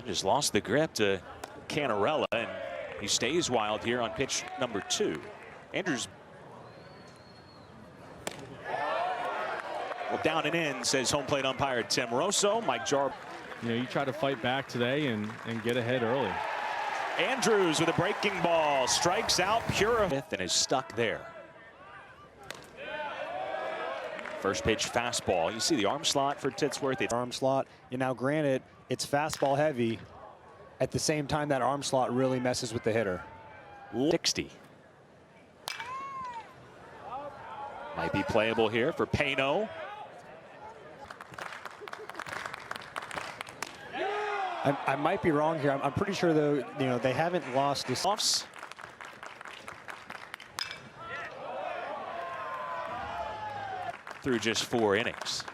Just lost the grip to Canarella, and he stays wild here on pitch number 2. Andrews. Well, down and in, says home plate umpire Tim Rosso. Mike Jarb. You try to fight back today and get ahead early. Andrews with a breaking ball, strikes out Pura and is stuck there. First pitch fastball. You see the arm slot for Titsworth. Arm slot. Now, granted, it's fastball heavy. At the same time, that arm slot really messes with the hitter. 60. Might be playable here for Pano. I might be wrong here. I'm pretty sure, though, they haven't lost this. Offs. Through just 4 innings.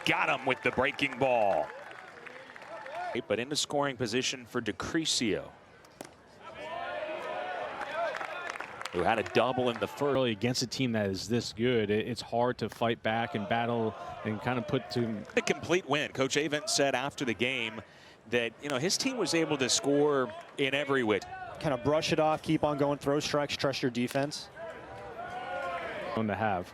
Got him with the breaking ball. But in the scoring position for DeCrisio, who had a double in the first. Really, against a team that is this good, it's hard to fight back and battle and kind of put to a complete win. Coach Avent said after the game that his team was able to score in every way. Kind of brush it off, keep on going, throw strikes, trust your defense. To have.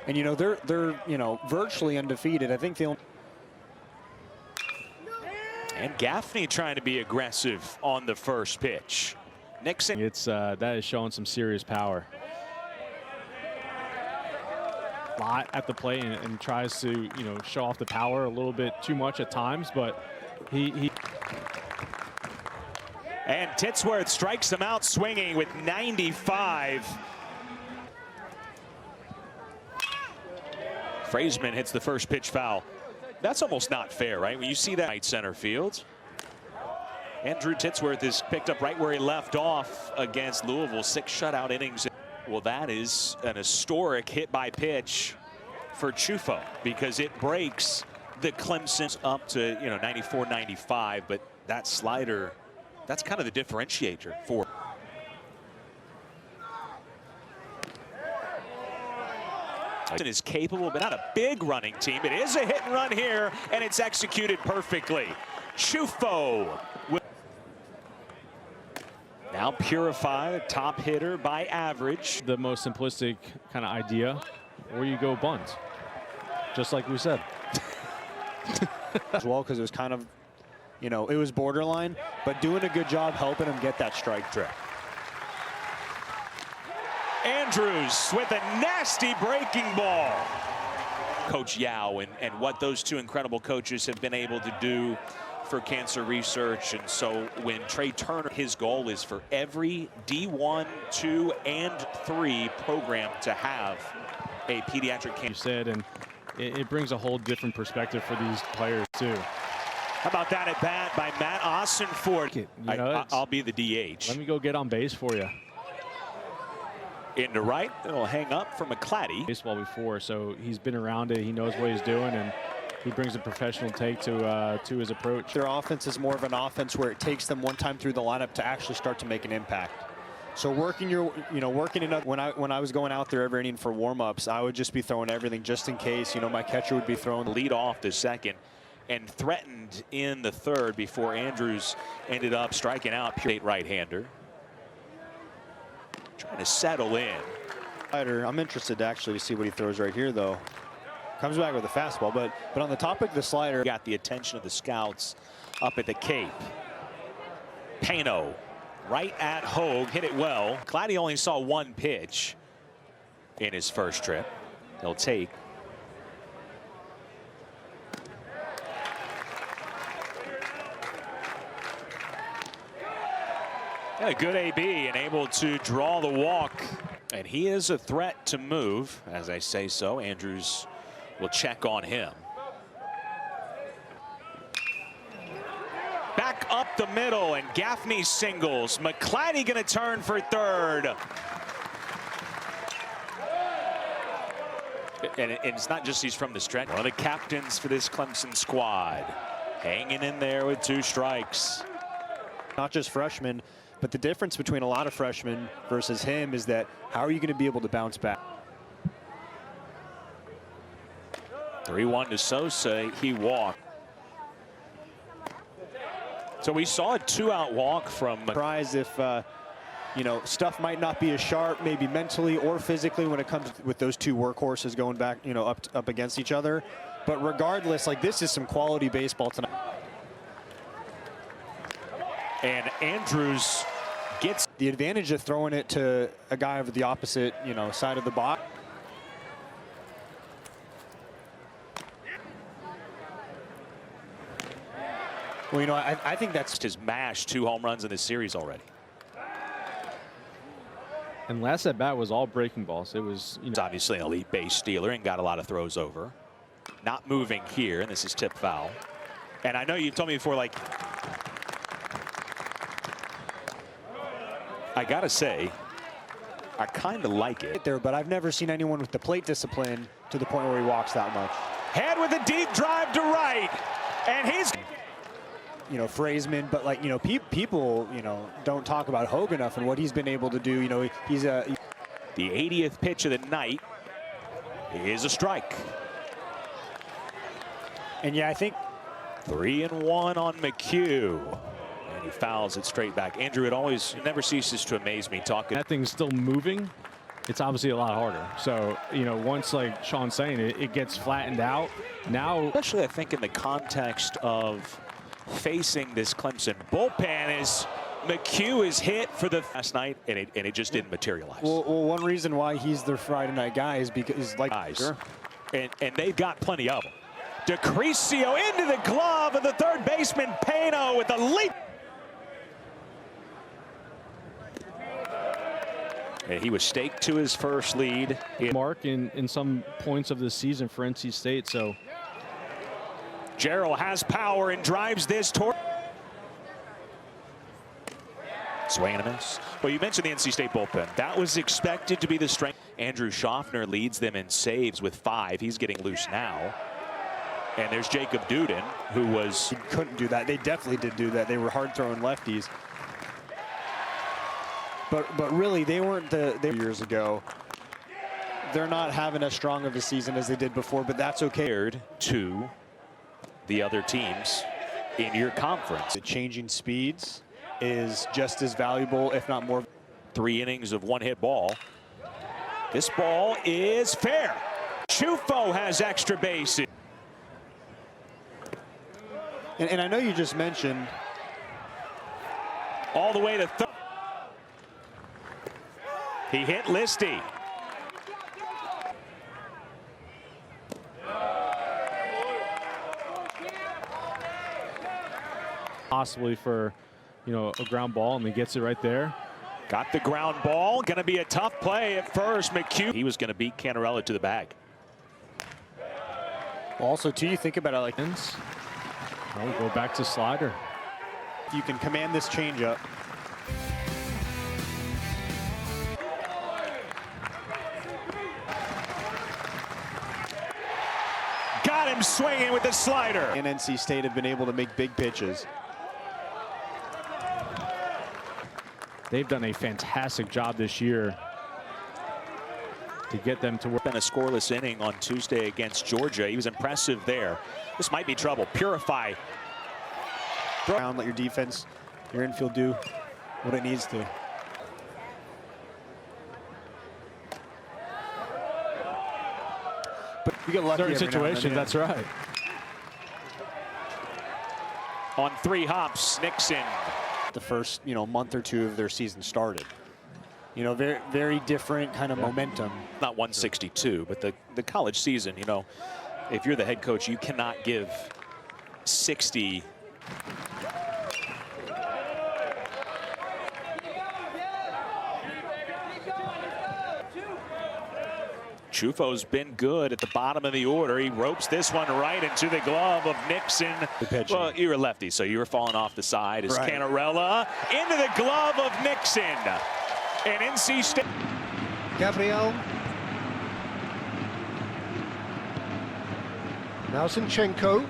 And they're virtually undefeated. I think they'll. And Gaffney trying to be aggressive on the first pitch. Nixon. It's that is showing some serious power. Lot at the plate and tries to show off the power a little bit too much at times, but he. And Titsworth strikes him out swinging with 95. Fraseman hits the first pitch foul. That's almost not fair, right? When you see that right center field. Andrew Titsworth is picked up right where he left off against Louisville. 6 shutout innings. Well, that is an historic hit by pitch for Chufo because it breaks the Clemson's up to 94, 95. But that slider, that's kind of the differentiator for. Is capable, but not a big running team. It is a hit and run here, and it's executed perfectly. Chufo now Purify, the top hitter by average. The most simplistic kind of idea, or you go bunt, just like we said. As well, because it was kind of, it was borderline, but doing a good job helping him get that strike trip. Andrews with a nasty breaking ball. Coach Yao and what those two incredible coaches have been able to do for cancer research. And so when Trey Turner, his goal is for every D1, 2, and 3 program to have a pediatric cancer. You said, and it brings a whole different perspective for these players too. How about that at bat by Matt Ossenford? I'll be the DH. Let me go get on base for you. Into right, it'll hang up for McClatty. Baseball before, so he's been around it. He knows what he's doing, and he brings a professional take to his approach. Their offense is more of an offense where it takes them one time through the lineup to actually start to make an impact. So working when I was going out there every inning for warm-ups, I would just be throwing everything just in case. My catcher would be throwing the lead off the second and threatened in the third before Andrews ended up striking out. Pure right-hander. Trying to settle in. I'm interested to see what he throws right here, though. Comes back with a fastball, but on the topic of the slider, got the attention of the scouts up at the Cape. Pano right at Hogue, hit it well. Claddy only saw 1 pitch in his first trip. He'll take. And a good AB and able to draw the walk. And he is a threat to move, as I say so. Andrews will check on him. Back up the middle, and Gaffney singles. McClatty going to turn for third. And it's not just he's from the stretch. One of the captains for this Clemson squad. Hanging in there with 2 strikes. Not just freshmen, but the difference between a lot of freshmen versus him is that how are you going to be able to bounce back? 3-1 to Sosa. He walked. So we saw a 2-out walk from. Surprised if you know, stuff might not be as sharp, maybe mentally or physically, when it comes with those two workhorses going back, you know, up against each other. But regardless, like, this is some quality baseball tonight. And Andrews gets the advantage of throwing it to a guy over the opposite, you know, side of the box. Well, you know, I think that's his mash 2 home runs in this series already. And last at bat was all breaking balls. It was, you He's know, obviously an elite base stealer and got a lot of throws over. Not moving here, and this is tip foul. And I know you told me before, like, I gotta say, I kind of like it there, but I've never seen anyone with the plate discipline to the point where he walks that much. Head with a deep drive to right, and he's, you know, Frazeman, but, like, you know, people, you know, don't talk about Hogue enough and what he's been able to do. You know, he's a. The 80th pitch of the night is a strike. And yeah, I think 3-1 on McHugh. And he fouls it straight back. Andrew, it never ceases to amaze me talking. that thing's still moving. It's obviously a lot harder. So, you know, once, like Sean's saying, it gets flattened out. Now, Especially, I think, in the context of facing this Clemson bullpen, is McHugh is hit for the last night, and it just didn't materialize. well, one reason why he's their Friday night guy is because, like, Sure. And they've got plenty of them. DeCrisio into the glove of the third baseman, Pano, with a leap. And he was staked to his first lead. mark in some points of the season for NC State. So Jarrell has power and drives this toward. Swing and a miss. Well, you mentioned the NC State bullpen. That was expected to be the strength. Andrew Schaffner leads them in saves with 5. He's getting loose now. And there's Jacob Duden, who was. He couldn't do that. They definitely did do that. They were hard throwing lefties. But really, they weren't years ago. They're not having as strong of a season as they did before, but that's okay. To the other teams in your conference. The changing speeds is just as valuable, if not more. 3 innings of one-hit ball. This ball is fair. Chufo has extra bases. And I know you just mentioned All the way to third. He hit Listy. possibly for, you know, a ground ball, and he gets it right there. Got the ground ball. Going to be a tough play at first. McHugh. He was going to beat Canarella to the bag. also, too, you think about it like this. Well, we go back to slider. You can command this changeup. Got him swinging with the slider. And NC State have been able to make big pitches. They've done a fantastic job this year to get them to work. Been a scoreless inning on Tuesday against Georgia. He was impressive there. This might be trouble. Purify. Down, let your defense, your infield do what it needs to. But you get lucky Certain every now and then, situations, yeah. that's right. On 3 hops, Nixon. The first, you know, month or two of their season started. You know, very, very different kind of momentum. Not 162, but the college season, you know, if you're the head coach, you cannot give 60. Chufo's been good at the bottom of the order. He ropes this one right into the glove of Nixon. Well, you're a lefty, so you were falling off the side. As Right. Canarella into the glove of Nixon. And NC State. Gabriel. Now Zinchenko.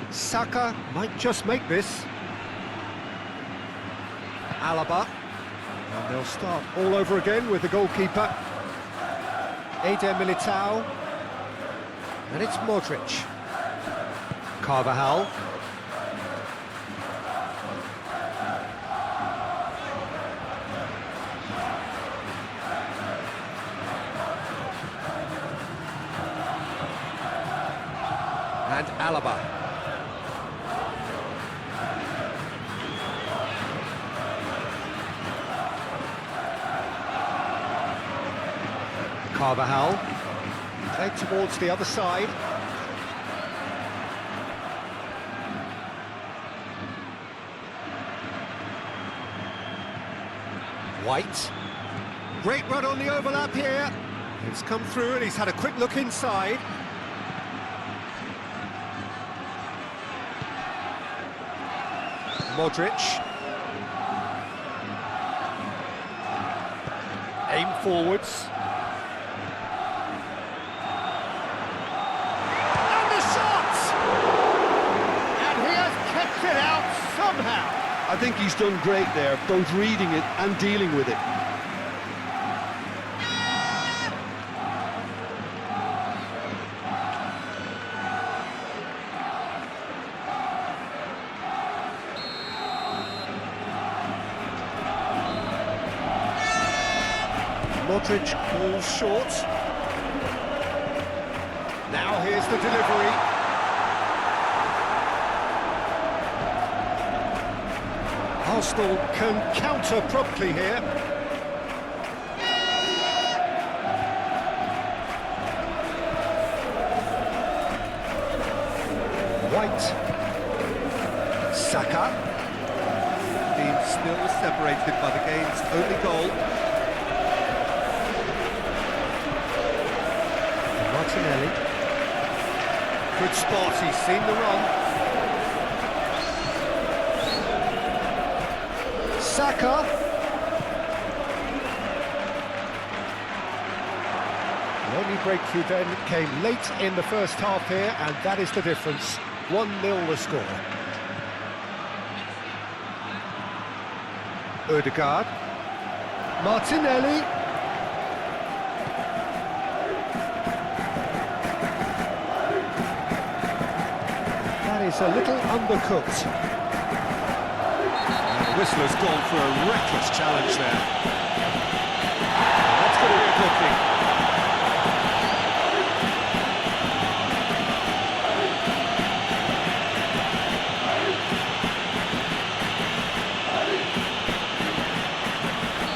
Saka might just make this. Alaba. And they'll start all over again with the goalkeeper. Eder Militao. And it's Modric. Carvajal. And Alaba. Carvajal. Played towards the other side. White. Great run on the overlap here. It's come through and he's had a quick look inside. Modric. Aim forwards. And the shot! And he has kept it out somehow. I think he's done great there, both reading it and dealing with it. Modric falls short. Now here's the delivery. Arsenal can counter promptly here. White. Saka. Being still separated by the game's only goal. Martinelli. Good spot, he's seen the run. Saka. The only breakthrough then came late in the first half here, and that is the difference. 1-0 the score. Ødegaard. Martinelli. Is a little undercooked. And the whistler's gone for a reckless challenge there.